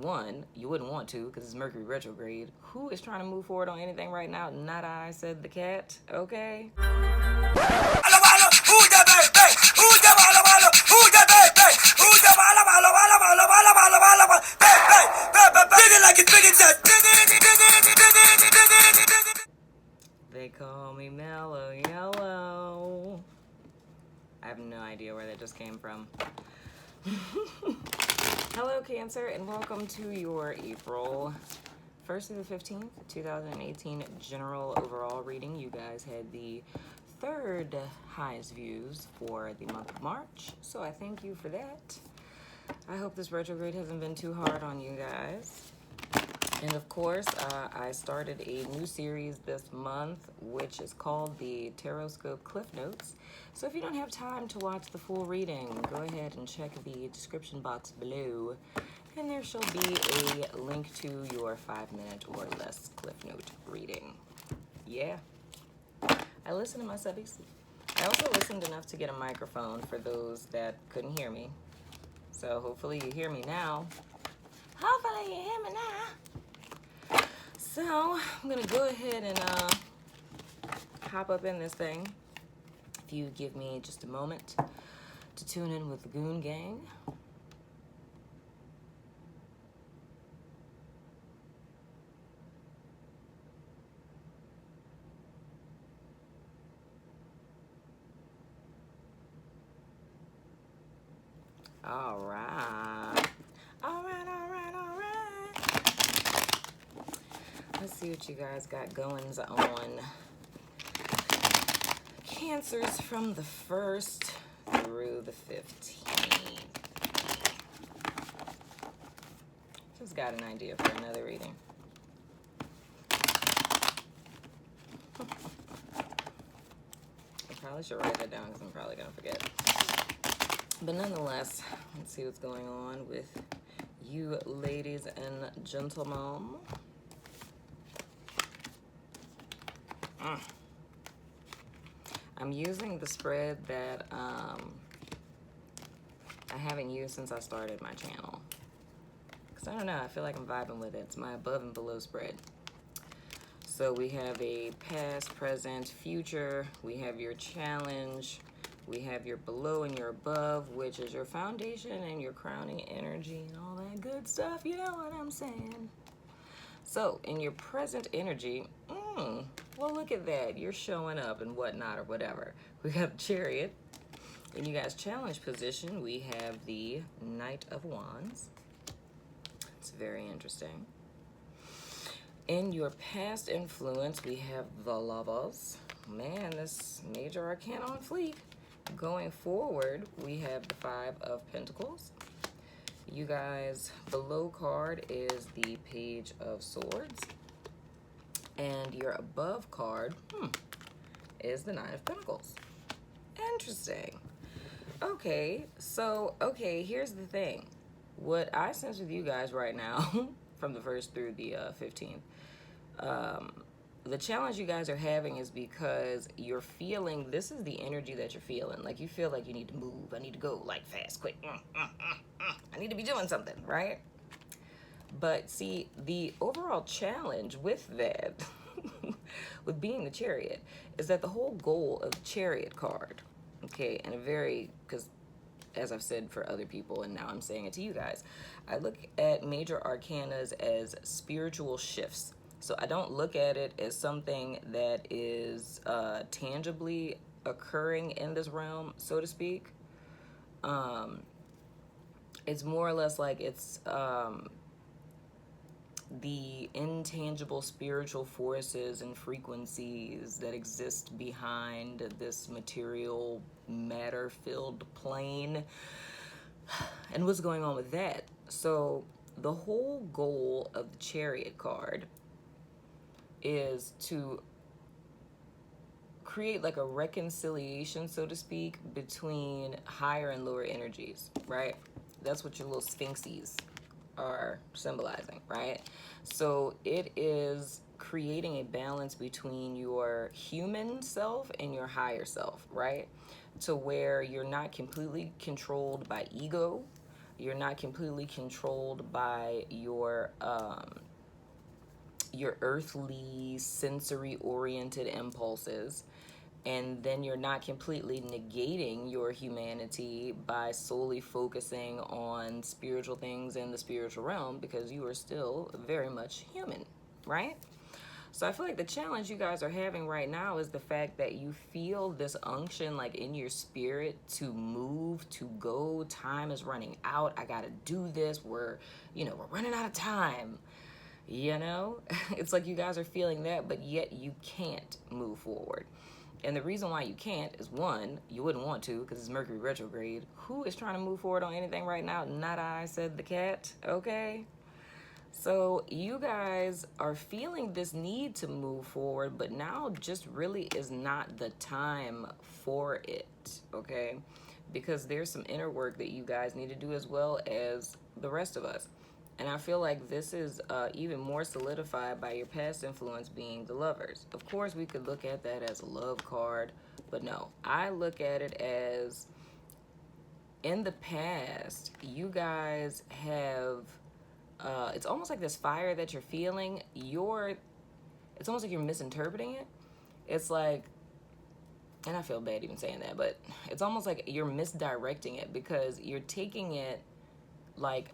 one, you wouldn't want to because it's Mercury retrograde. Who is trying to move forward on anything right now? Not I, said the cat. Okay. They call me Mellow Yellow. I have no idea where that just came from. Hello, Cancer, and welcome to your April 1st through the 15th, 2018 general overall reading. You guys had the third highest views for the month of March, so I thank you for that. I hope this retrograde hasn't been too hard on you guys. And of course, I started a new series this month, which is called the TAROTSCOPE Cliff Notes. So if you don't have time to watch the full reading, go ahead and check the description box below, and there shall be a link to your 5-minute or less Cliff Note reading. Yeah, I listen to my subbies. I also listened enough to get a microphone for those that couldn't hear me. So hopefully you hear me now. Hopefully you hear me now. So I'm gonna go ahead and hop up in this thing. If you give me just a moment to tune in with the Goon Gang. All right. Let's see what you guys got goings on. Cancers from the 1st through the 15th. Just got an idea for another reading. I probably should write that down because I'm probably going to forget. But nonetheless, let's see what's going on with you ladies and gentlemen. I'm using the spread that I haven't used since I started my channel. Because I don't know, I feel like I'm vibing with it. It's my above and below spread. So we have a past, present, future. We have your challenge. We have your below and your above, which is your foundation and your crowning energy and all that good stuff. You know what I'm saying? So in your present energy, well, look at that. You're showing up and whatnot or whatever. We got the Chariot. In you guys' challenge position, we have the Knight of Wands. It's very interesting. In your past influence, we have the Lovers. Man, this major arcana on fleek. Going forward, we have the 5 of Pentacles. You guys, below card is the Page of Swords. And your above card is the 9 of Pentacles. Interesting. Okay, so, here's the thing. What I sense with you guys right now, from the 1st through the 15th, the challenge you guys are having is because you're feeling, this is the energy that you're feeling. Like you feel like you need to move. I need to go like fast, quick. I need to be doing something, right? But see, the overall challenge with that, with being the Chariot, is that the whole goal of the Chariot card, okay, and because as I've said for other people, and now I'm saying it to you guys, I look at major arcanas as spiritual shifts. So I don't look at it as something that is tangibly occurring in this realm, so to speak. It's more or less like it's the intangible spiritual forces and frequencies that exist behind this material matter-filled plane and what's going on with that. So the whole goal of the Chariot card is to create like a reconciliation, so to speak, between higher and lower energies, right? That's what your little sphinxes are symbolizing, right? So it is creating a balance between your human self and your higher self, right? To where you're not completely controlled by ego, completely controlled by your earthly sensory oriented impulses, and then you're not completely negating your humanity by solely focusing on spiritual things in the spiritual realm, because you are still very much human, right? So I feel like the challenge you guys are having right now is the fact that you feel this unction like in your spirit to move, to go. Time is running out. I gotta do this. We're running out of time. It's like you guys are feeling that, but yet you can't move forward. And the reason why you can't is, one, you wouldn't want to because it's Mercury retrograde. Who is trying to move forward on anything right now? Not I, said the cat. Okay. So you guys are feeling this need to move forward, but now just really is not the time for it, okay? Because there's some inner work that you guys need to do as well as the rest of us. And I feel like this is even more solidified by your past influence being the Lovers. Of course, we could look at that as a love card, but no. I look at it as, in the past, you guys have... it's almost like this fire that you're feeling. It's almost like you're misinterpreting it. It's like, and I feel bad even saying that, but it's almost like you're misdirecting it, because you're taking it like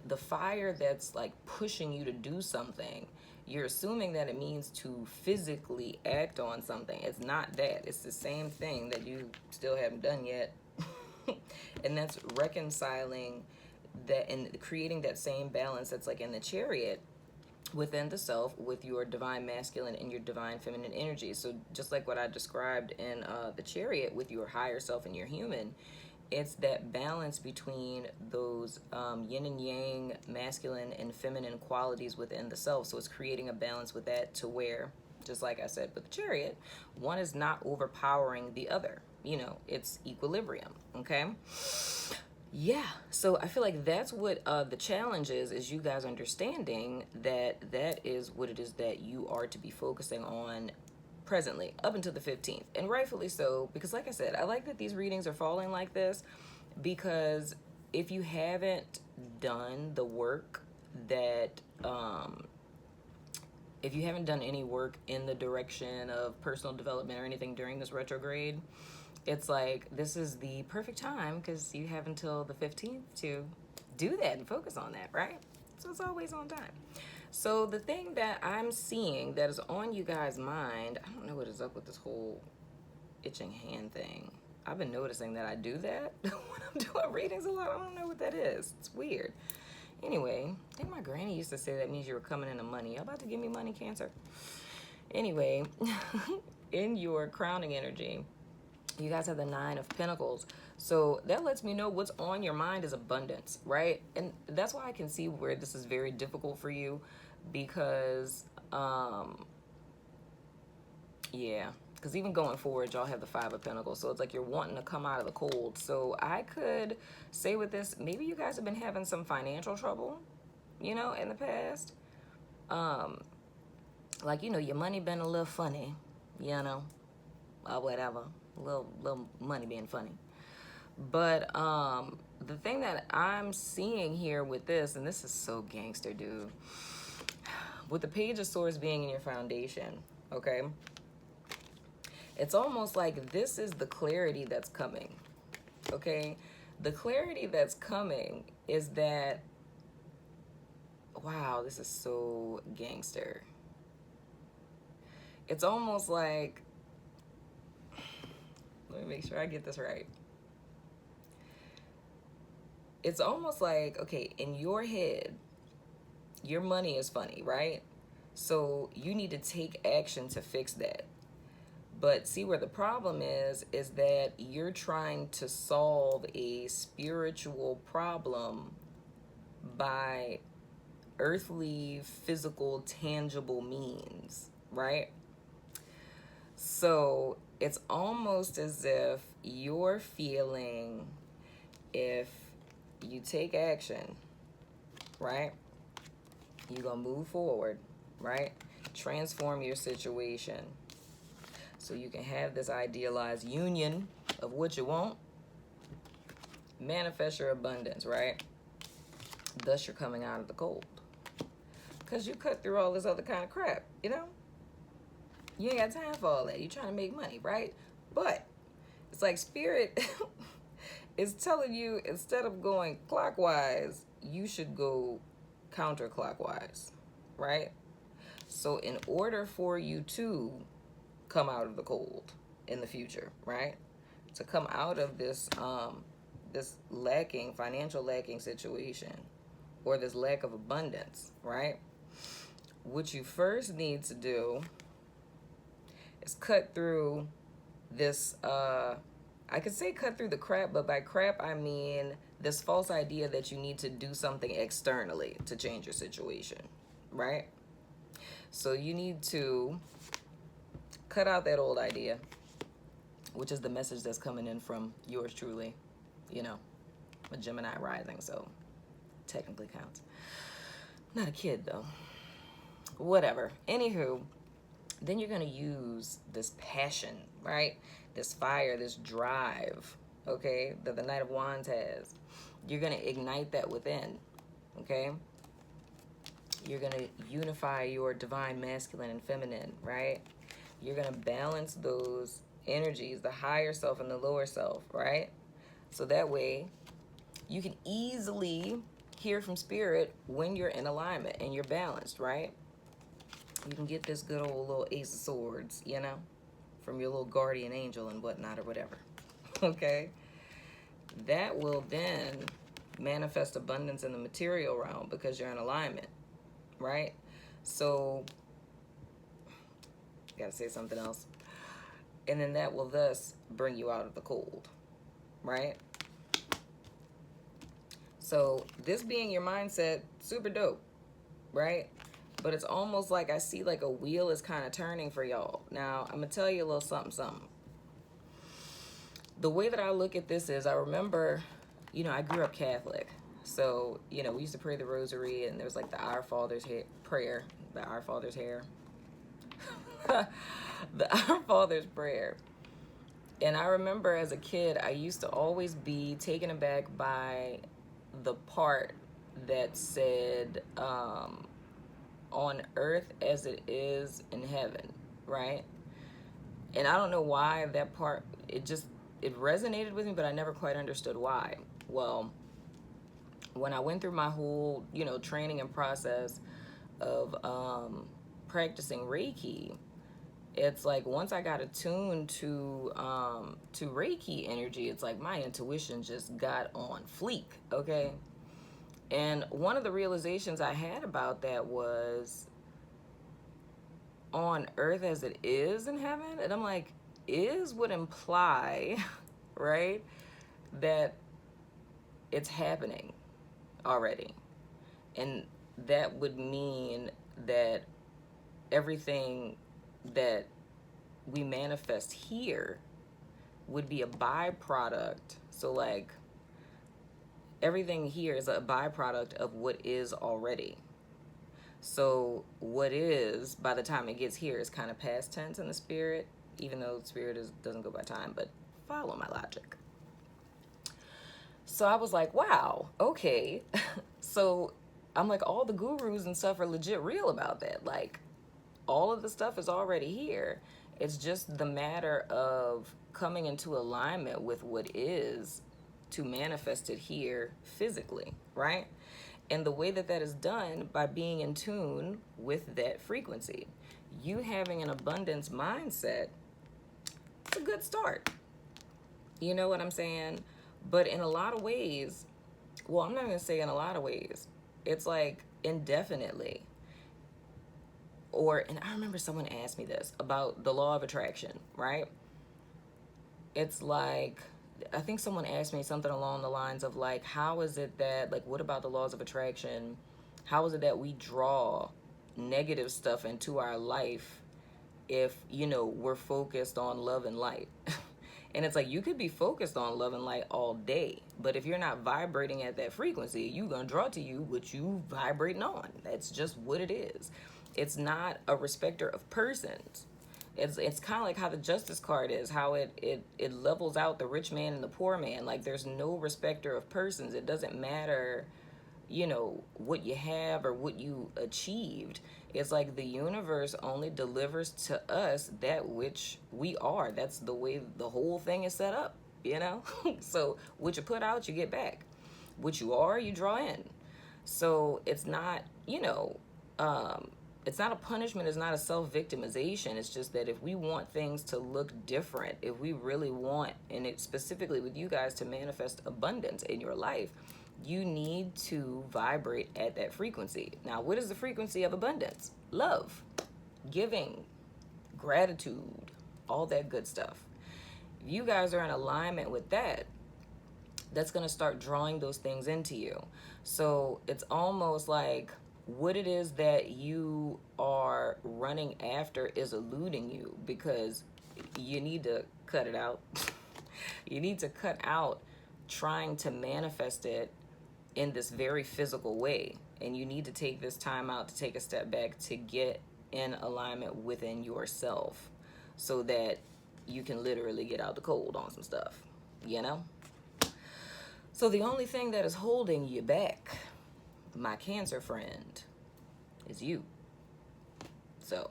the fire that's like pushing you to do something. You're assuming that it means to physically act on something. It's not that. It's the same thing that you still haven't done yet. And that's reconciling that and creating that same balance that's like in the Chariot within the self with your divine masculine and your divine feminine energy. So just like what I described in the Chariot with your higher self and your human, it's that balance between those yin and yang, masculine and feminine qualities within the self. So it's creating a balance with that, to where, just like I said with the Chariot, one is not overpowering the other. It's equilibrium, okay? Yeah, so I feel like that's what the challenge is you guys understanding that is what it is that you are to be focusing on presently up until the 15th. And rightfully so, because like I said, I like that these readings are falling like this, because if you haven't done the work that, if you haven't done any work in the direction of personal development or anything during this retrograde, it's like this is the perfect time, because you have until the 15th to do that and focus on that, right? So it's always on time. So the thing that I'm seeing that is on you guys' mind, I don't know what is up with this whole itching hand thing. I've been noticing that I do that when I'm doing readings a lot. I don't know what that is. It's weird. Anyway, I think my granny used to say that means you were coming into money. Y'all about to give me money, Cancer? Anyway, in your crowning energy, you guys have the 9 of Pentacles. So that lets me know what's on your mind is abundance, right? And that's why I can see where this is very difficult for you, because, yeah, because even going forward, y'all have the 5 of Pentacles. So it's like you're wanting to come out of the cold. So I could say with this, maybe you guys have been having some financial trouble, in the past. Like, your money been a little funny, or whatever. Little money being funny. But the thing that I'm seeing here with this, and this is so gangster, dude, with the Page of Swords being in your foundation, okay, it's almost like this is the clarity that's coming, okay? The clarity that's coming is that, wow, this is so gangster. It's almost like, let me make sure I get this right. It's almost like, okay, in your head, your money is funny, right? So you need to take action to fix that. But see, where the problem is that you're trying to solve a spiritual problem by earthly, physical, tangible means, right? So it's almost as if you're feeling, if you take action, right, you're gonna move forward, right? Transform your situation so you can have this idealized union of what you want, manifest your abundance, right? Thus, you're coming out of the cold. Because you cut through all this other kind of crap, you know? You ain't got time for all that. You're trying to make money, right? But it's like spirit is telling you, instead of going clockwise, you should go counterclockwise, right? So in order for you to come out of the cold in the future, right? To come out of this this financial lacking situation, or this lack of abundance, right? What you first need to do is cut through this, I could say cut through the crap, but by crap I mean this false idea that you need to do something externally to change your situation, right? So you need to cut out that old idea, which is the message that's coming in from yours truly, you know, a Gemini rising, so technically counts. Not a kid though. Whatever. Anywho, then you're going to use this passion, right? This fire, this drive, okay, that the Knight of Wands has. You're going to ignite that within, okay? You're going to unify your divine masculine and feminine, right? You're going to balance those energies, the higher self and the lower self, right? So that way you can easily hear from spirit when you're in alignment and you're balanced, right? You can get this good old little Ace of Swords, you know, from your little guardian angel and whatnot or whatever, okay? That will then manifest abundance in the material realm because you're in alignment, right? So, gotta say something else. And then that will thus bring you out of the cold, right? So this being your mindset, super dope, right? But it's almost like I see like a wheel is kind of turning for y'all. Now, I'm going to tell you a little something. The way that I look at this is, I remember, you know, I grew up Catholic. So, you know, we used to pray the rosary, and there was like the Our Father's prayer, the Our Father's hair. The Our Father's prayer. And I remember as a kid, I used to always be taken aback by the part that said, on earth as it is in heaven, right? And I don't know why that part, it resonated with me, but I never quite understood why. Well, when I went through my whole, you know, training and process of practicing Reiki, it's like once I got attuned to Reiki energy, it's like my intuition just got on fleek, okay? And one of the realizations I had about that was, on earth as it is in heaven. And I'm like, is would imply, right, that it's happening already. And that would mean that everything that we manifest here would be a byproduct. So like, everything here is a byproduct of what is already. So what is, by the time it gets here, is kind of past tense in the spirit, even though the spirit doesn't go by time, but follow my logic. So I was like, wow, okay. So I'm like, all the gurus and stuff are legit real about that. Like, all of the stuff is already here. It's just the matter of coming into alignment with what is to manifest it here physically, right? And the way that that is done by being in tune with that frequency. You having an abundance mindset, it's a good start. You know what I'm saying? But in a lot of ways, well, I'm not going to say in a lot of ways, it's like indefinitely. And I remember someone asked me this about the law of attraction, right? It's like, I think someone asked me something along the lines of like, how is it that, like, what about the laws of attraction? How is it that we draw negative stuff into our life if, you know, we're focused on love and light? And it's like, you could be focused on love and light all day, but if you're not vibrating at that frequency, you're going to draw to you what you vibrating on. That's just what it is. It's not a respecter of persons. It's kind of like how the justice card is, how it levels out the rich man and the poor man. Like, there's no respecter of persons. It doesn't matter you know, what you have or what you achieved. It's like the universe only delivers to us that which we are. That's the way the whole thing is set up, you know? So what you put out, you get back. What you are, you draw in. So it's not, you know, it's not a punishment, it's not a self-victimization. It's just that if we want things to look different, if we really want, and it specifically with you guys, to manifest abundance in your life, you need to vibrate at that frequency. Now, what is the frequency of abundance? Love, giving, gratitude, all that good stuff. If you guys are in alignment with that, that's going to start drawing those things into you. So it's almost like what it is that you are running after is eluding you, because you need to cut it out. You need to cut out trying to manifest it in this very physical way. And you need to take this time out to take a step back to get in alignment within yourself so that you can literally get out the cold on some stuff, you know? So the only thing that is holding you back, my Cancer friend, is you. So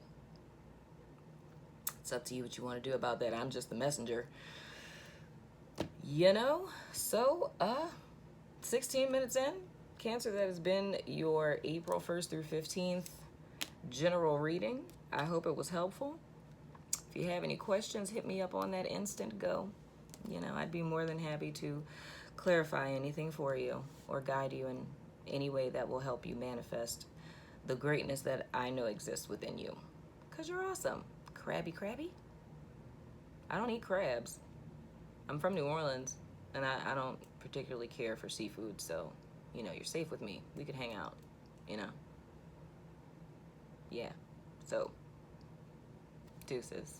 it's up to you what you want to do about that. I'm just the messenger, you know? So 16 minutes in, Cancer, that has been your April 1st through 15th general reading. I hope it was helpful. If you have any questions, hit me up on that instant go. You know, I'd be more than happy to clarify anything for you or guide you in any way that will help you manifest the greatness that I know exists within you. Because you're awesome. Crabby? I don't eat crabs. I'm from New Orleans, and I don't particularly care for seafood, so, you know, you're safe with me. We could hang out, you know? Yeah. So, deuces.